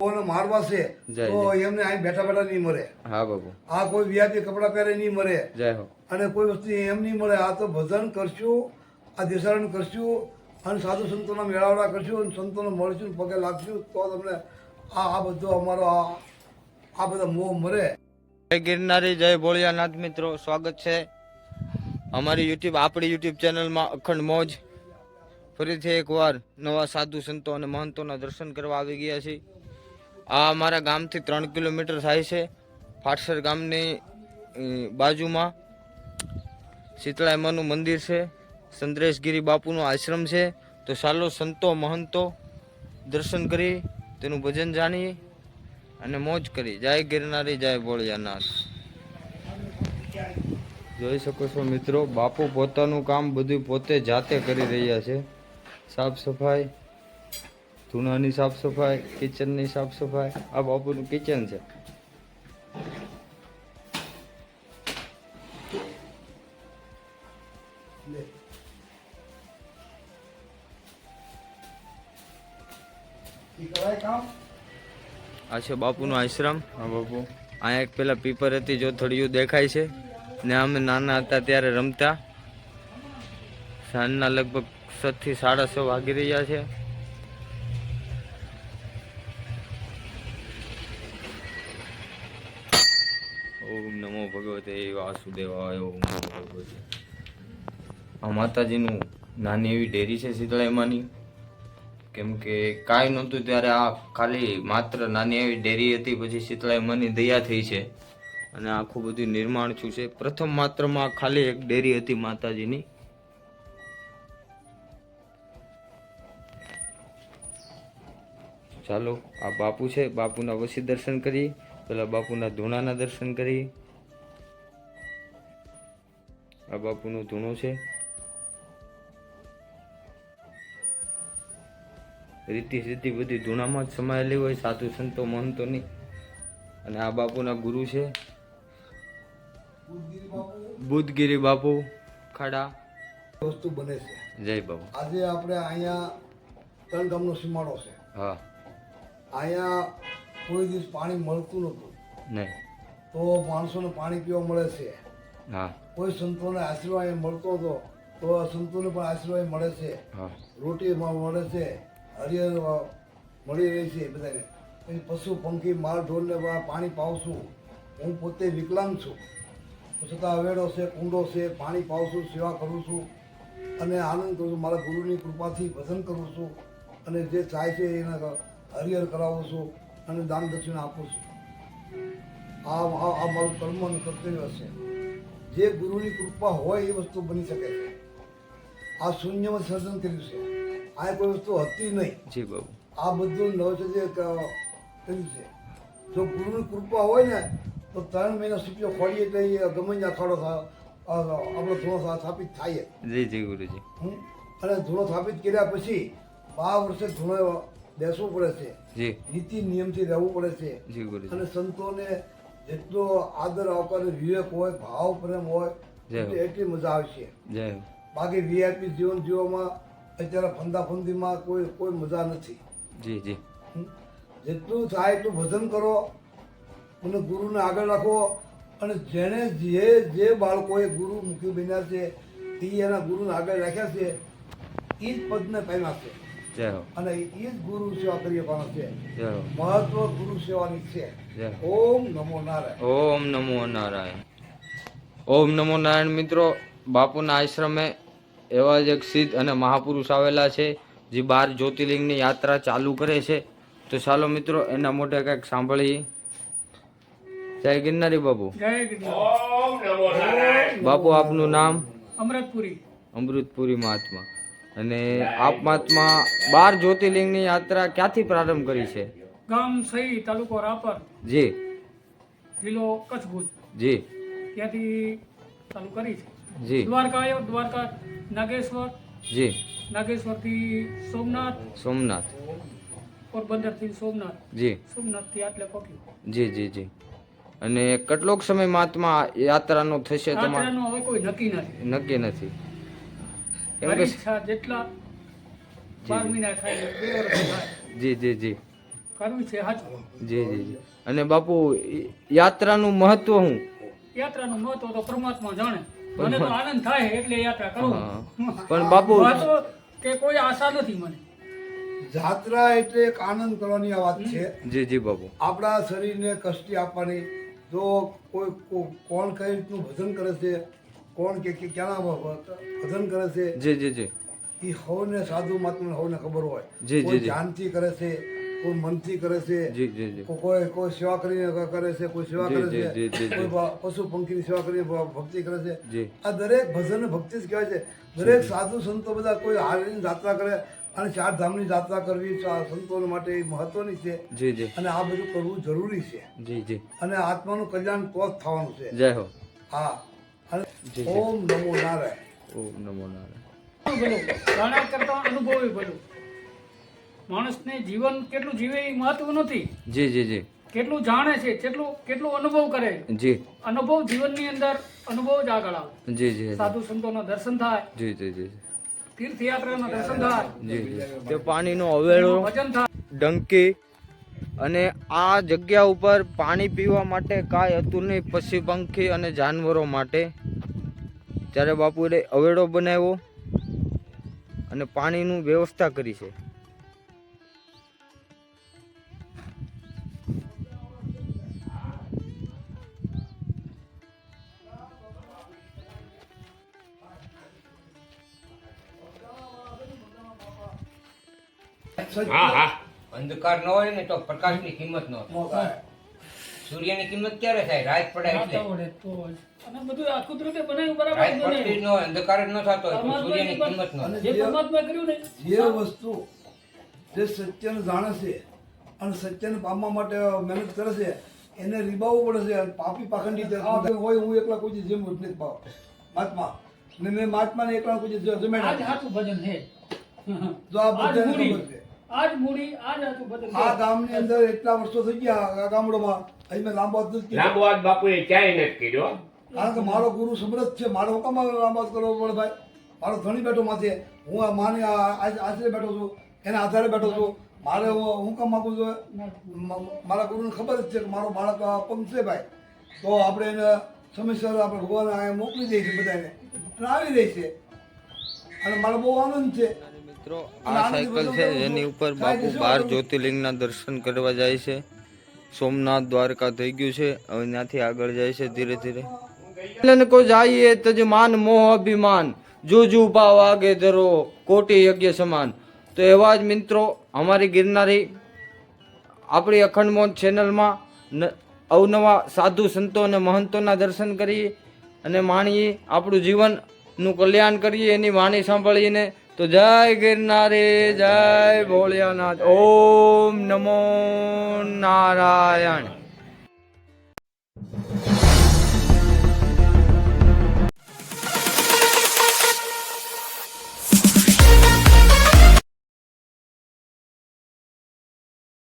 કોઈને મારવા છે જય તો એમને અહીં બેઠા બેઠા નહીં મળે. હા બાપુ આ કોઈ વીઆઈપી કપડાં પહેરે નહીં મળે જય હો. અને કોઈ વસ્તુ એમ નહીં મળે. આ તો ભજન કરશું, આ દેશારણ કરશું અને સાધુ સંતોના મેળાવડા કરશું અને સંતોને મળશું, પગે લાગશું તો તમને આ બધો અમારો આ બધા મોહ મરે. જય ગિરનારી, જય ભોળિયાનાથ. મિત્રો સ્વાગત છે અમારી આપણી યુટ્યુબ ચેનલમાં અખંડ મોજ. ફરીથી એકવાર નવા સાધુ સંતો અને મહંતોના દર્શન કરવા આવી ગયા છીએ. આ અમારા ગામથી 3 કિલોમીટર થાય છે. ફાટસર ગામની બાજુમાં શીતળાઈમાનું મંદિર છે, સંદ્રેશગીરી બાપુનો આશ્રમ છે. તો ચાલો સંતો મહંતો દર્શન કરી, તેનું ભજન જાણીએ અને મોજ કરી. જય ગિરનારી, જય ભોળિયાનાથ. જોઈ શકો છો મિત્રો, બાપુ પોતાનું કામ બધું પોતે જાતે કરી રહ્યા છે. સાફ સફાઈ, ધૂણાની સાફ સફાઈ, કિચનની સાફ સફાઈ. આ બાપુનું કિચન છે. આ છે બાપુનો આશ્રમ. હા બાપુ, અહીંયા એક પેલા પીપર હતી, જો થળિયું દેખાય છે ને. અમે નાના હતા ત્યારે રમતા. સાંજના લગભગ 6 થી 6:30 વાગી રહ્યા છે. ઓમ નમો ભગવતે વાસુદેવાય. ઓમ નમો ભગવતે. આ માતાજીનું નાની એવી ડેરી છે શીતળાઈમાની. કેમ કે કાંઈ નહોતું ત્યારે આ ખાલી માત્ર નાની એવી ડેરી હતી. પછી શીતળાઈમાની દયા થઈ છે અને આખું બધું નિર્માણ થયું છે. પ્રથમ માત્રમાં ખાલી એક ડેરી હતી માતાજીની. ચાલો, આ બાપુ છે, બાપુના વસી દર્શન કરી. પેલા બાપુના ધૂણાના દર્શન કરી. આ બાપુનો ધૂણો છે. રીતિ સિદ્ધિ બધી ધૂણામાં જ સમાયેલી હોય, સાધુ સંતો મહંતોની. અને આ બાપુના ગુરુ છે બુદ્ધગીરી બાપુ ખાડા. વસ્તુ બને છે. જય બાપુ. આજે આપણે અહીંયા 3 ગામનો સીમાડો છે. હા. અહીંયા કોઈ દિવસ પાણી મળતું નહોતું, નહીં તો માણસોને પાણી પીવા મળે છે. હા. કોઈ સંતોને આશીર્વાદ મળતો હતો તો સંતોને પણ આશીર્વાદ મળે છે. હા. રોટી મળે છે, હરિયર મળી રહી છે બધાને. પછી પશુ પંખી માલ ઢોરને પાણી પાવશું. હું પોતે વિકલાંગ છું, છતાં અવેડો છે, કુંડો છે, પાણી પાવશું, સેવા કરું છું અને આનંદ કરું છું. મારા ગુરુની કૃપાથી ભજન કરું છું અને જે થાય છે એને હરિહર કરાવું છું અને દાન દક્ષિણા આપું છું. આ મારું કર્મ અને કર્તવ્ય છે. જે ગુરુની કૃપા હોય એ વસ્તુ બની શકે છે. આ શૂન્યમાં સર્જન કર્યું છે. આ કોઈ વસ્તુ હતી નહીં. જી બાબુ. આ બધું નવચર્ય કર્યું છે. જો ગુરુની કૃપા હોય ને તો 3 મહિના સુપ્યો ખોડીએ એટલે ગમે ત્યાં અખાડો આપણો ધૂણો સ્થાપિત થાય. જી જી ગુરુજી. અને ધૂણો સ્થાપિત કર્યા પછી 12 વર્ષે ધૂણો બેસવું પડે છે. જી. નીતિ નિયમથી રહેવું પડે છે. જી ગુરુજી. અને સંતોને જેટલો આદર આવકાર વિવેક હોય, ભાવ પ્રેમ હોય એટલી મજા આવશે. જય. બાકી વીઆઈપી જીવન જીવવામાં અત્યારે ફંદાફંદીમાં કોઈ મજા નથી. જી જી. જેટલું થાય એટલું ભજન કરો અને ગુરુને આગળ રાખો. અને જેણે જે બાળકોએ ગુરુ મુખી બન્યા છે તે એના ગુરુને આગળ રાખ્યા છે, એ જ પદને પામ્યા છે. જય હો. અને એ જ ગુરુ સેવા કરી શકવાનો છે. જય હો. મહત્વ ગુરુ સેવાની છે. જય. ઓમ નમો નારાયણ. ઓમ નમો નારાયણ. ઓમ નમો નારાયણ. મિત્રો, બાપુના આશ્રમે એવા જ એક સિદ્ધ અને મહાપુરુષ આવેલા છે જે 12 જ્યોતિર્લિંગની યાત્રા ચાલુ કરે છે. તો ચાલો મિત્રો એના મોઢે કંઈક સાંભળીએ. જય ગિરનારી બાપુ. જય ગિરનારી. બાપુ, આપનું નામ? અમૃતપુરી. અમૃતપુરી મહાત્મા. અને આપ મહાત્મા 12 જ્યોતિર્લિંગની યાત્રા ક્યાંથી પ્રારંભ કરી છે? ગામ સહી, તાલુકો રાપર, જી. જિલ્લો કચ્છ ભુજ, જી. ત્યાંથી ચાલુ કરી છે. જી. દ્વારકા આવ્યો, દ્વારકા નાગેશ્વર, જી. નાગેશ્વરથી સોમનાથ, સોમનાથ. પોરબંદરથી સોમનાથ, જી. સોમનાથથી આટલે પહોંચ્યું. જી જી જી. અને કેટલોક સમય મહાત્મા યાત્રાનો થશે તમારે? યાત્રાનું હવે કોઈ નક્કી નથી. નક્કી નથી. કેમ કે પરીક્ષા જેટલા 12 મહિના થાય, 2 વર્ષ થાય. જી જી જી. કરવી છે સાચું. જી જી જી. અને બાપુ યાત્રાનું મહત્વ શું? યાત્રાનું મહત્વ તો પરમાત્મા જાણે. મને તો આનંદ થાય એટલે યાત્રા કરું. હા. પણ બાપુ મહત્વ કે કોઈ આશા નથી મને. જાત્રા એટલે એક આનંદ કરવાની આ વાત છે. જી જી બાપુ. આપણા શરીરને કષ્ટી આપવાની. જો કોણ કઈ રીતનું ભજન કરે છે, કોણ કે ક્યાંના ભજન કરે છે, જી જી જી. એ હવને સાધુ મહાત્માને હવને ખબર હોય. જી, જી, કોઈ જી. ધ્યાનથી કરે છે, કોઈ મનથી કરે છે, જી જી જી. કોઈ સેવા કરીને કરે છે, કોઈ સેવા જી, કરે જી, જી, જી, છે, જી. કોઈ પશુ પંખીની સેવા કરીને ભક્તિ કરે છે. જી. આ દરેક ભજન ભક્તિ જ કહેવાય છે. દરેક સાધુ સંતો બધા કોઈ હારીની યાત્રા કરે અને ચાર ધામની યાત્રા કરવી સંતો માટે એ મહત્વની છે. જી જી. અને આ બધું કરવું જરૂરી છે. જી જી. અને આત્માનું કલ્યાણ તો જ થવાનું છે. જય હો. હા. અને જી, જી. ઓમ નમો નારાયણ. ઓમ નમો નારાયણ. ભલું જાણ્યા કરતા અનુભવ ભલું. માણસને જીવન કેટલું જીવે એ મહત્વ નથી. જી જી જી. કેટલું જાણે છે કેટલું અનુભવ કરે. જી અનુભવ જીવનની અંદર અનુભવ જ આગળ આવે. જી જી. સાધુ સંતોના દર્શન થાય, જી જી જી. તીર્થયાત્રાના દર્શન થાય, જી જી. તે પાણીનો અવેડો, ભજન થાય. ડંકી અને આ જગ્યા ઉપર પાણી પીવા માટે કાંઈ હતું નહીં પશુ પંખી અને જાનવરો માટે. ત્યારે બાપુએ અવેડો બનાવ્યો અને પાણીનું વ્યવસ્થા કરી છે. હા હા અંધકાર ન હોય ને તો પ્રકાશની કિંમત ન થાય. નો થાય. સૂર્યની કિંમત ક્યારે થાય? રાત પડે એટલે. આવડે તો જ. અને બધું આ કુદરતે બનાવ્યું બરાબર રાત જ પડતી બનાવ્યું. ન હોય, અંધકાર જ ન થતો હોય તો સૂર્યની કિંમત ન અને થાય. જે પરમાત્માએ કર્યું ને જે વસ્તુ જે સત્યને જાણે છે અને સત્યને પામવા માટે મહેનત કરે છે એને રીબાવવું પડે છે. અને પાપી પાખંડી હોય હું એકલા કોઈ જેમ નથી પાવ મહાત્મા ને મેં મહાત્માને એકલા કોઈ આ જ જમે સાચું ભજન છે. જો આ આ જ બધાને મૂડી, ખબર છે. આ જ મૂડી, આ જ સાચું ભજન આ છે. ગામની અંદર એટલા વર્ષો થઈ ગયા આ ગામડોમાં અહીં મેં લાંબો હાથ નથી કર્યો. લાંબો હાથ બાપુએ ક્યાંય નથી કર્યો. કારણ કે મારો ગુરુ સમૃદ્ધ છે. મારે હુકમ લાંબો હાથ કરવો પડે ભાઈ. મારો ધણી બેઠો માથે, હું આ માની આશરે બેઠો છું, એના આધારે બેઠો છું. મારે હું કામ માગું છું? મારા ગુરુને ખબર જ છે કે મારો બાળક અપંગ છે ભાઈ, તો આપણે એને સમયસર આપણે ભગવાન અહીંયા મોકલી દઈએ છીએ બધાને અને આવી રહી છે. અને મારો બહુ આનંદ છે. મિત્રો આ સાયકલ છે જેની ઉપર બાપુ 12 જ્યોતિર્લિંગના દર્શન કરવા જાય છે. સોમનાથ દ્વારકા થઈ ગયું છે, હવે ત્યાંથી આગળ જાય છે ધીરે ધીરે. એટલે કો જાઈએ તજ માન મોહ અભિમાન, જુજુ ભાવ આગે ધરો કોટી યજ્ઞ સમાન. તો એવા જ મિત્રો અમારી ગિરનારી આપણી અખંડ મોજ ચેનલમાં અવનવા સાધુ સંતો અને મહંતોના દર્શન કરીએ અને માણીએ, આપણું જીવનનું કલ્યાણ કરીએ એની વાણી સાંભળીને. તો જય ગિરનારી, જય ભોળિયાનાથ, ઓમ નમો નારાયણ.